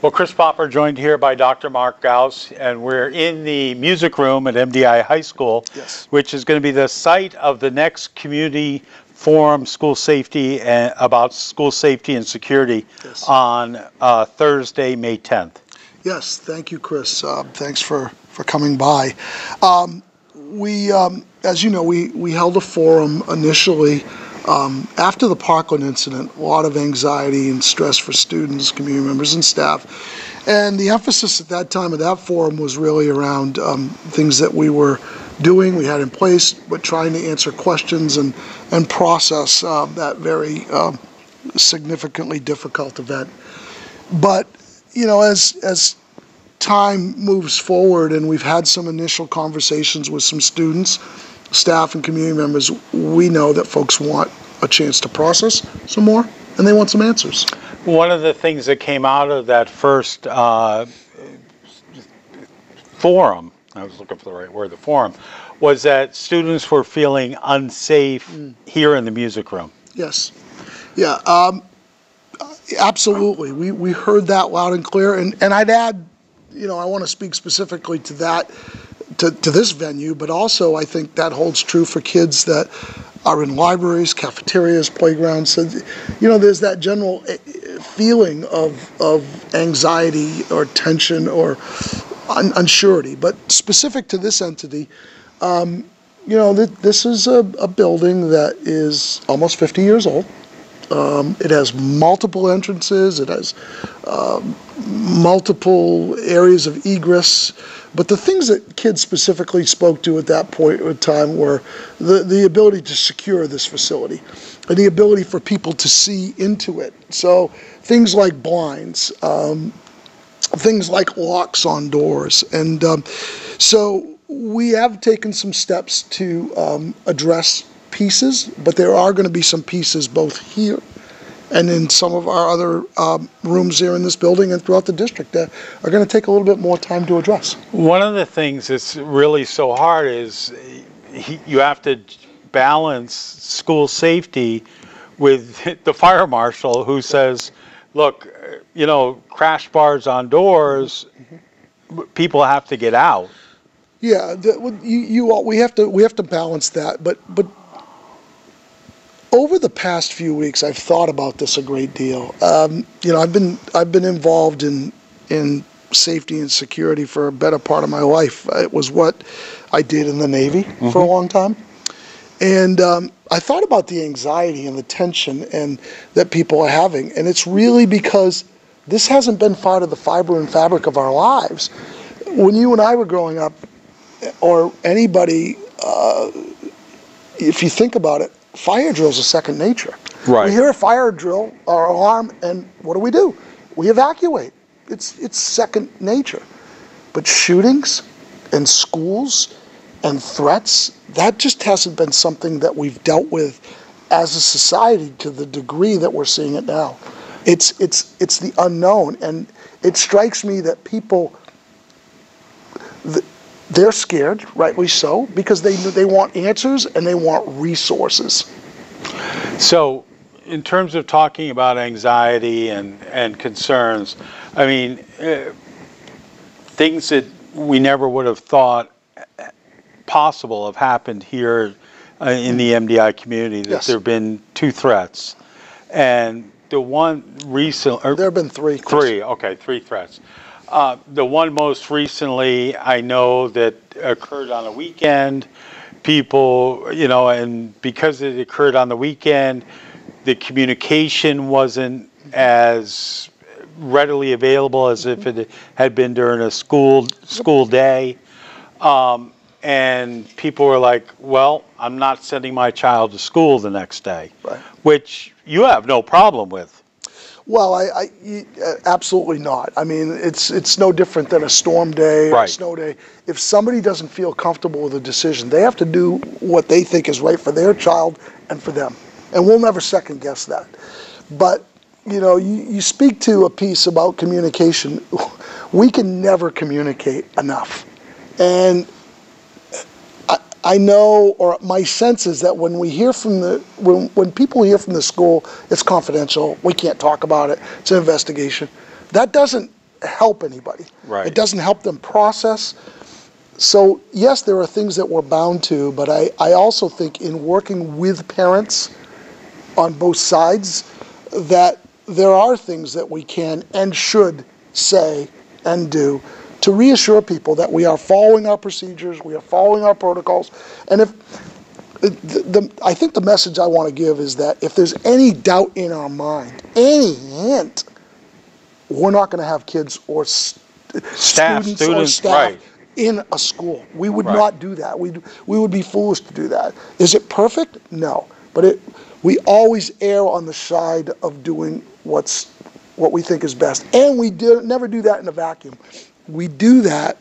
Well, Chris Popper joined here by Dr. Marc Gousse, and we're in the music room at MDI High School, Yes. which is going to be the site of the next community forum, school safety, and about school safety and security Yes. on Thursday, May 10th. Yes, thank you, Chris. Thanks for coming by. As you know, we held a forum initially after the Parkland incident. A lot of anxiety and stress for students, community members, and staff. And the emphasis at that time of that forum was really around things that we were doing, we had in place, but trying to answer questions and process that very significantly difficult event. But, you know, as time moves forward and we've had some initial conversations with some students, staff, and community members, we know that folks want a chance to process some more and they want some answers. One of the things that came out of that first forum, I was looking for the right word, the forum, was that students were feeling unsafe here in the music room. Yes. Yeah, absolutely. We heard that loud and clear. And I'd add, you know, I want to speak specifically to that, to this venue, but also I think that holds true for kids that are in libraries, cafeterias, playgrounds. So, you know, there's that general feeling of anxiety or tension or unsurety. But specific to this entity, you know, this is a building that is almost 50 years old. It has multiple entrances, it has multiple areas of egress, but the things that kids specifically spoke to at that point in time were the ability to secure this facility and the ability for people to see into it. So things like blinds, things like locks on doors, and so we have taken some steps to address pieces, but there are going to be some pieces both here and in some of our other rooms here in this building and throughout the district that are going to take a little bit more time to address. One of the things that's really so hard is you have to balance school safety with the fire marshal who says, look, you know, crash bars on doors, people have to get out. Yeah, we have to balance that, but over the past few weeks, I've thought about this a great deal. You know, I've been involved in safety and security for a better part of my life. It was what I did in the Navy for a long time, and I thought about the anxiety and the tension and that people are having, and it's really because this hasn't been part of the fiber and fabric of our lives. When you and I were growing up, or anybody, if you think about it, fire drills are second nature. Right. We hear a fire drill or alarm, and what do? We evacuate. It's second nature. But shootings and schools and threats, that just hasn't been something that we've dealt with as a society to the degree that we're seeing it now. It's the unknown, and it strikes me that people, they're scared, rightly so, because they want answers and they want resources. So, in terms of talking about anxiety and concerns, I mean, things that we never would have thought possible have happened here in the MDI community, that Yes. there have been 2 threats. And the one recent... There have been 3. 3, okay, 3 threats. The one most recently, I know that occurred on a weekend. People, you know, and because it occurred on the weekend, the communication wasn't as readily available as if it had been during a school day. And people were like, well, I'm not sending my child to school the next day, Right. which you have no problem with. Well, I absolutely not. I mean, it's no different than a storm day or Right. a snow day. If somebody doesn't feel comfortable with a decision, they have to do what they think is right for their child and for them. And we'll never second guess that. But, you know, you speak to a piece about communication. We can never communicate enough. And I know, or my sense is that when we hear from when people hear from the school, it's confidential, we can't talk about it, it's an investigation. That doesn't help anybody. Right. It doesn't help them process. So yes, there are things that we're bound to, but I also think in working with parents on both sides, that there are things that we can and should say and do to reassure people that we are following our procedures, we are following our protocols. And if I think the message I want to give is that if there's any doubt in our mind, any hint, we're not going to have kids or students or staff right. in a school. We would Right. not do that. We would be foolish to do that. Is it perfect? No. But we always err on the side of doing what we think is best. And we never do that in a vacuum. We do that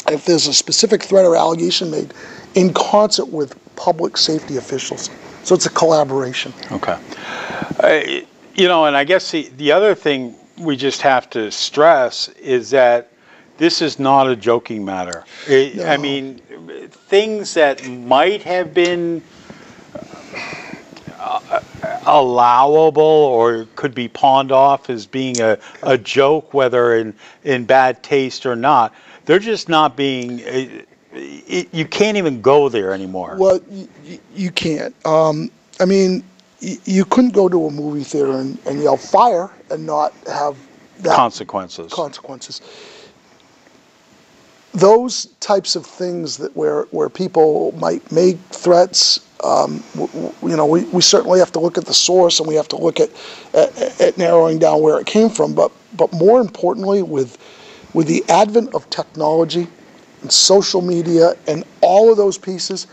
if there's a specific threat or allegation made in concert with public safety officials. So it's a collaboration. Okay. You know, and I guess the other thing we just have to stress is that this is not a joking matter. No. I mean, things that might have been allowable or could be pawned off as being a joke, whether in bad taste or not, they're just not being, you can't even go there anymore. Well, you can't. I mean, you couldn't go to a movie theater and yell fire and not have that consequences. Those types of things that where people might make threats, you know, we certainly have to look at the source and we have to look at narrowing down where it came from. But more importantly, with the advent of technology and social media and all of those pieces,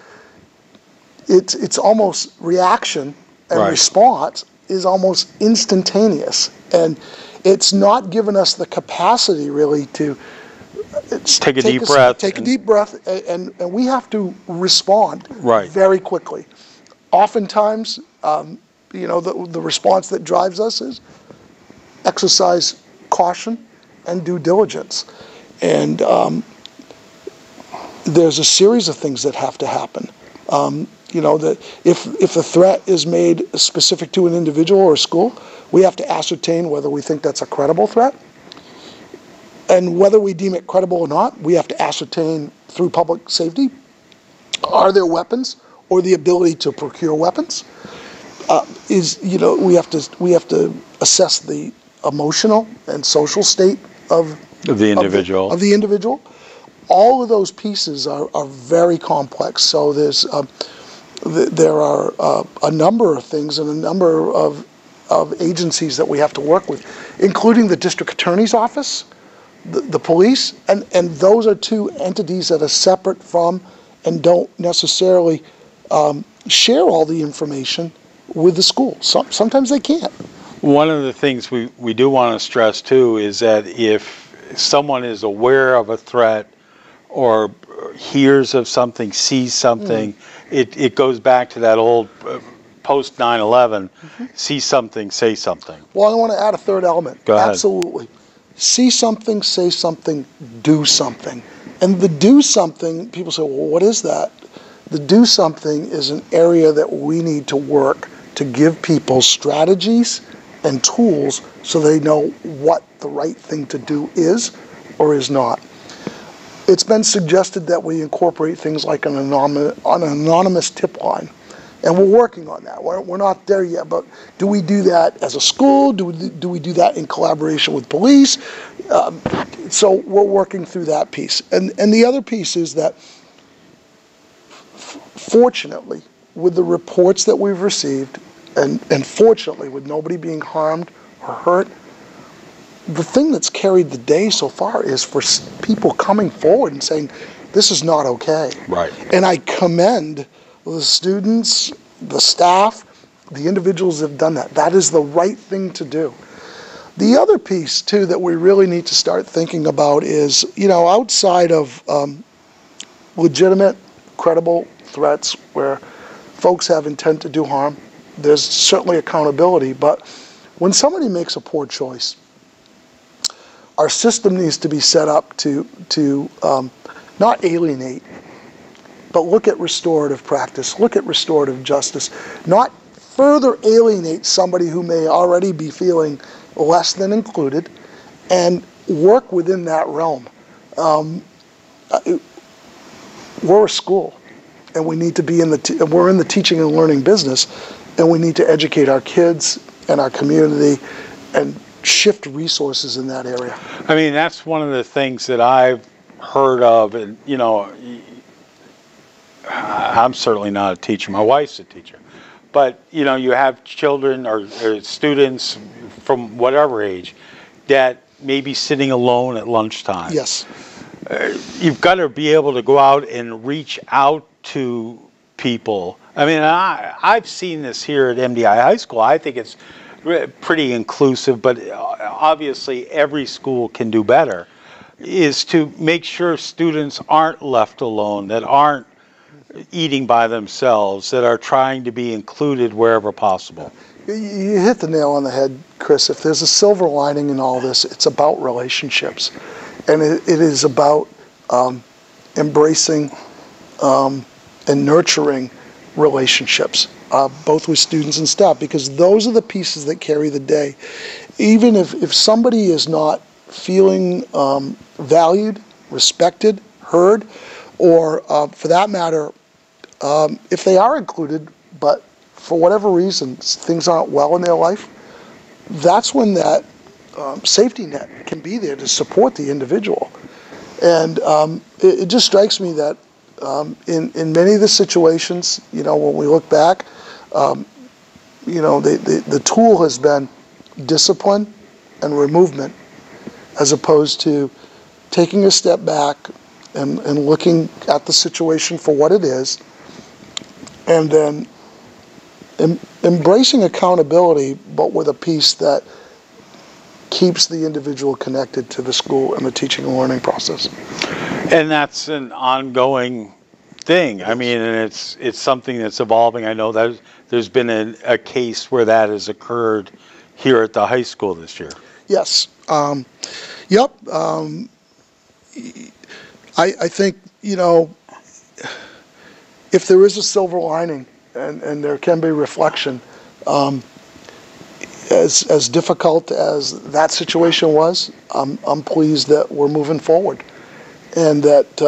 it's almost reaction and right. response is almost instantaneous, and it's not given us the capacity really to take a deep breath, and we have to respond right. very quickly. Oftentimes, you know, the response that drives us is exercise caution and due diligence, and there's a series of things that have to happen. You know, that if a threat is made specific to an individual or a school, we have to ascertain whether we think that's a credible threat. And whether we deem it credible or not, we have to ascertain through public safety, are there weapons or the ability to procure weapons? You know, we have to assess the emotional and social state of the individual. All of those pieces are very complex. So there are a number of things and a number of agencies that we have to work with, including the district attorney's office, the police, and those are two entities that are separate from and don't necessarily share all the information with the school. Sometimes they can't. One of the things we do want to stress too is that if someone is aware of a threat or hears of something, sees something, it goes back to that old post 9/11, see something, say something. Well, I want to add a third element. Go ahead. Absolutely. See something, say something, do something. And the do something, people say, well, what is that? The do something is an area that we need to work to give people strategies and tools so they know what the right thing to do is or is not. It's been suggested that we incorporate things like an anonymous tip line, and we're working on that. We're not there yet, but do we do that as a school? Do we do that in collaboration with police? So we're working through that piece. And the other piece is that, fortunately, with the reports that we've received, and fortunately with nobody being harmed or hurt, the thing that's carried the day so far is for people coming forward and saying, this is not okay. Right. And I commend the students, the staff, the individuals that have done that. That is the right thing to do. The other piece, too, that we really need to start thinking about is, you know, outside of legitimate, credible threats where folks have intent to do harm, there's certainly accountability. But when somebody makes a poor choice, our system needs to be set up to not alienate, but look at restorative practice, look at restorative justice, not further alienate somebody who may already be feeling less than included, and work within that realm. We're a school, and we need to be we're in the teaching and learning business, and we need to educate our kids and our community and shift resources in that area. I mean, that's one of the things that I've heard of, and you know, I'm certainly not a teacher. My wife's a teacher. But, you know, you have children or students from whatever age that may be sitting alone at lunchtime. Yes. You've got to be able to go out and reach out to people. I mean, I've seen this here at MDI High School. I think it's pretty inclusive, but obviously every school can do better, is to make sure students aren't left alone, that aren't eating by themselves, that are trying to be included wherever possible. You hit the nail on the head, Chris. If there's a silver lining in all this, it's about relationships. And it is about embracing and nurturing relationships, both with students and staff, because those are the pieces that carry the day. Even if somebody is not feeling valued, respected, heard, or for that matter, if they are included, but for whatever reason things aren't well in their life, that's when that safety net can be there to support the individual. And it just strikes me that in many of the situations, you know, when we look back, you know, the tool has been discipline and removement, as opposed to taking a step back and looking at the situation for what it is, and then embracing accountability, but with a piece that keeps the individual connected to the school and the teaching and learning process. And that's an ongoing thing. I mean, and it's something that's evolving. I know that there's been a case where that has occurred here at the high school this year. Yes. Yep. I think, you know, if there is a silver lining and there can be reflection, as difficult as that situation was, I'm pleased that we're moving forward, and that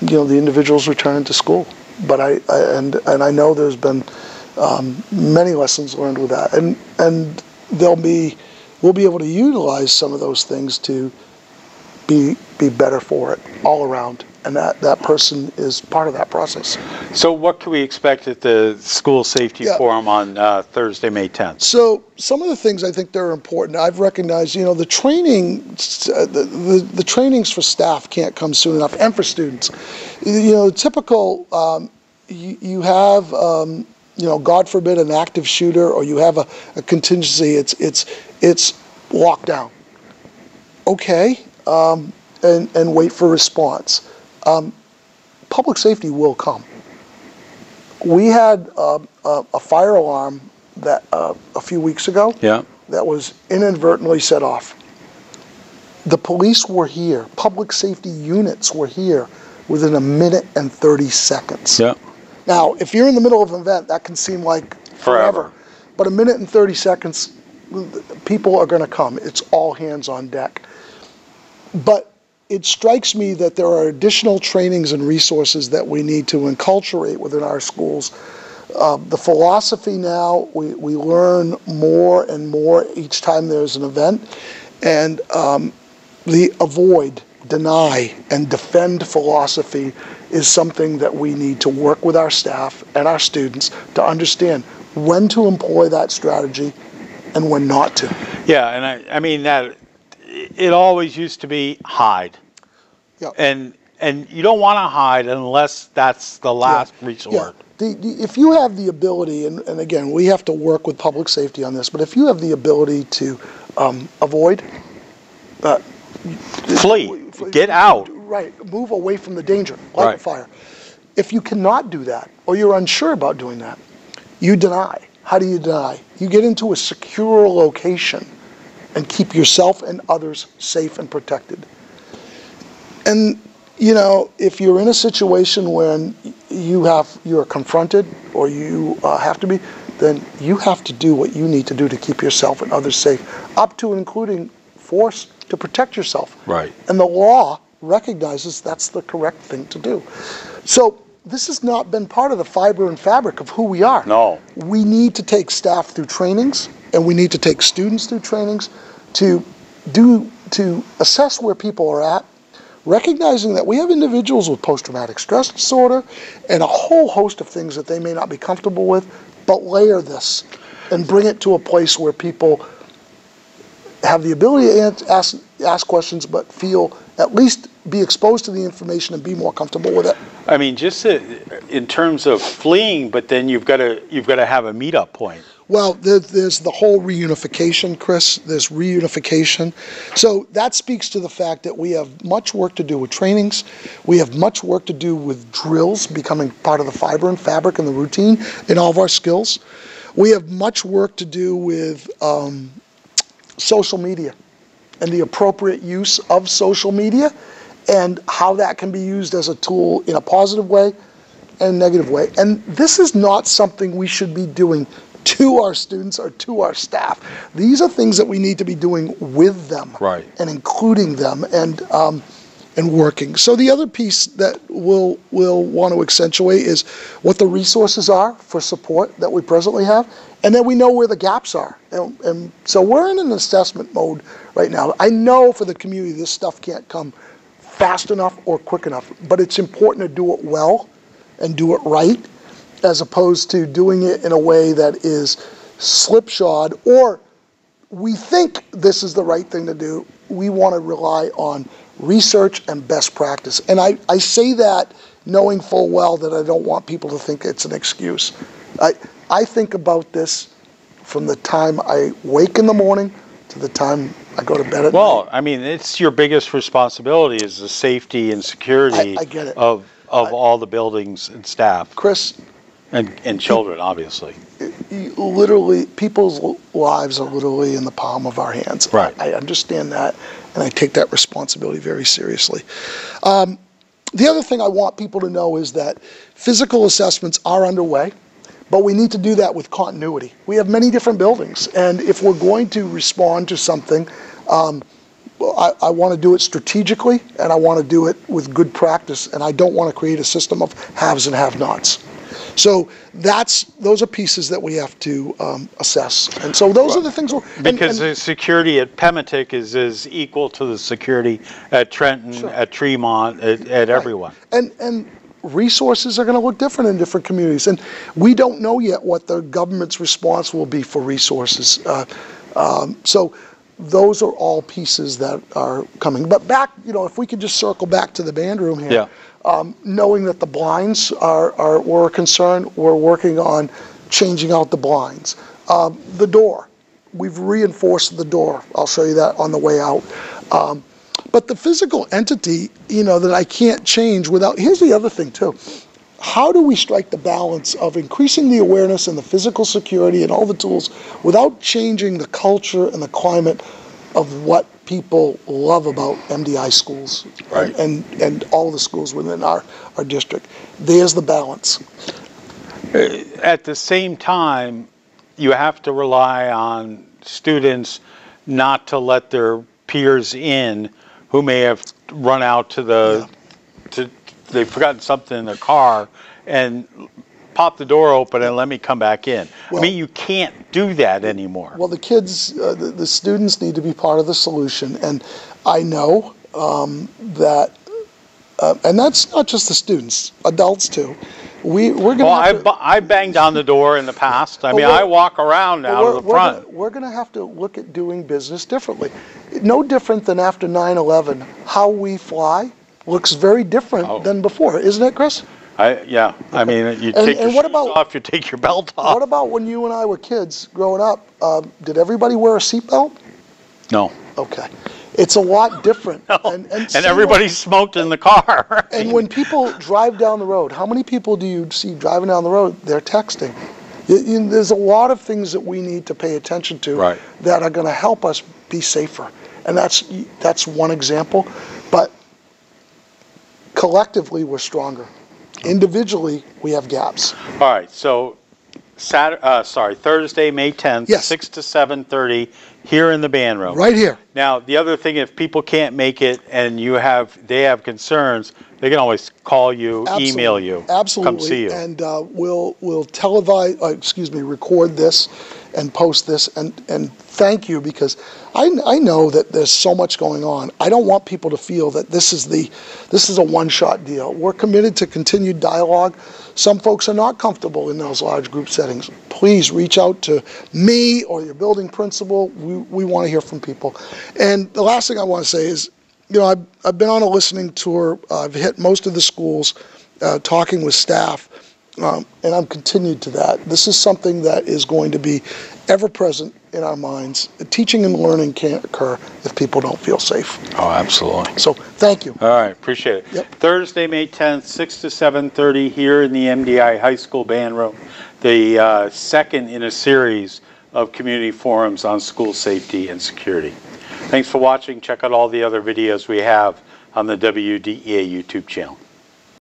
you know, the individual's returning to school. But I know there's been many lessons learned with that, and we'll be able to utilize some of those things to be better for it all around, and that person is part of that process. So what can we expect at the School Safety Forum on Thursday, May 10th? So some of the things I think that are important, I've recognized, you know, the training, the trainings for staff can't come soon enough, and for students. You know, typical, you have, you know, God forbid, an active shooter, or you have a contingency, it's lockdown. Okay. And wait for response. Public safety will come. We had a fire alarm that a few weeks ago that was inadvertently set off. The police were here. Public safety units were here within 1 minute and 30 seconds. Yeah. Now, if you're in the middle of an event, that can seem like forever. But 1 minute and 30 seconds, people are going to come. It's all hands on deck. But it strikes me that there are additional trainings and resources that we need to enculturate within our schools. The philosophy now, we learn more and more each time there's an event, and the avoid, deny, and defend philosophy is something that we need to work with our staff and our students to understand when to employ that strategy and when not to. Yeah, and I mean that. It always used to be hide. Yeah. And you don't want to hide unless that's the last resort. Yeah. If you have the ability, and again, we have to work with public safety on this, but if you have the ability to avoid, flee, get out. Right, move away from the danger, like a fire. If you cannot do that, or you're unsure about doing that, you deny. How do you deny? You get into a secure location and keep yourself and others safe and protected. And, you know, if you're in a situation when you're confronted, or you have to be, then you have to do what you need to do to keep yourself and others safe, up to and including force to protect yourself. Right. And the law recognizes that's the correct thing to do. So this has not been part of the fiber and fabric of who we are. No. We need to take staff through trainings, and we need to take students through trainings to assess where people are at, recognizing that we have individuals with post-traumatic stress disorder and a whole host of things that they may not be comfortable with, but layer this and bring it to a place where people have the ability to ask questions, but feel at least be exposed to the information and be more comfortable with it. I mean, just in terms of fleeing, but then you've got to have a meetup point. Well, there's the whole reunification, Chris. There's reunification. So that speaks to the fact that we have much work to do with trainings. We have much work to do with drills becoming part of the fiber and fabric and the routine in all of our skills. We have much work to do with social media and the appropriate use of social media and how that can be used as a tool in a positive way and negative way. And this is not something we should be doing to our students or to our staff. These are things that we need to be doing with them, right, and including them and working. So the other piece that we'll want to accentuate is what the resources are for support that we presently have, and then we know where the gaps are. And so we're in an assessment mode right now. I know for the community this stuff can't come fast enough or quick enough, but it's important to do it well and do it right, as opposed to doing it in a way that is slipshod, or we think this is the right thing to do. We want to rely on research and best practice. And I say that knowing full well that I don't want people to think it's an excuse. I think about this from the time I wake in the morning to the time I go to bed at night. Well, I mean, it's your biggest responsibility is the safety and security I get it. of all the buildings and staff. Chris, and children, obviously. Literally, people's lives are literally in the palm of our hands. Right. I understand that, and I take that responsibility very seriously. The other thing I want people to know is that physical assessments are underway, but we need to do that with continuity. We have many different buildings, and if we're going to respond to something, I want to do it strategically, and I want to do it with good practice, and I don't want to create a system of haves and have-nots. So those are pieces that we have to assess, and so those are the things. Because the security at Pematic is equal to the security at Trenton, sure, at Tremont, at everyone. And resources are going to look different in different communities, and we don't know yet what the government's response will be for resources. So those are all pieces that are coming. But back, if we could just circle back to the band room here. Yeah. Knowing that the blinds were a concern, we're working on changing out the blinds. The door, we've reinforced the door. I'll show you that on the way out. But the physical entity, that I can't change without, here's the other thing too. How do we strike the balance of increasing the awareness and the physical security and all the tools without changing the culture and the climate of what people love about MDI schools, right, and all the schools within our district? There's the balance. At the same time, you have to rely on students not to let their peers in who may have run out they've forgotten something in their car and pop the door open and let me come back in. Well, I mean, you can't do that anymore. Well, the kids, the students need to be part of the solution, and I know that, and that's not just the students, adults too. We're going to. I banged on the door in the past. I mean, I walk around now to the front. We're going to have to look at doing business differently. No different than after 9/11. How we fly looks very different than before, isn't it, Chris? Yeah. I mean, you take your shoes off, you take your belt off. What about when you and I were kids growing up? Did everybody wear a seatbelt? No. Okay. It's a lot different. No. And everybody smoked in the car. And when people drive down the road, how many people do you see driving down the road? They're texting. There's a lot of things that we need to pay attention to, right, that are going to help us be safer. And that's one example. But collectively, we're stronger. Individually, we have gaps. All right. So Thursday, May 10th, Yes. 6 to 7:30 here in the band room. Right here. Now, the other thing, if people can't make it and they have concerns, they can always call you, email you, Absolutely. come see you. And we'll televise, record this and post this. And thank you, because I know that there's so much going on. I don't want people to feel that this is a one-shot deal. We're committed to continued dialogue. Some folks are not comfortable in those large group settings. Please reach out to me or your building principal. We want to hear from people. And the last thing I want to say is, I've been on a listening tour. I've hit most of the schools, talking with staff, and I'm continued to that. This is something that is going to be ever present in our minds. Teaching and learning can't occur if people don't feel safe. Oh, absolutely. So thank you. All right, appreciate it. Yep. Thursday, May 10th, 6 to 7:30 here in the MDI High School band room, the second in a series of community forums on school safety and security. Thanks for watching. Check out all the other videos we have on the WDEA YouTube channel.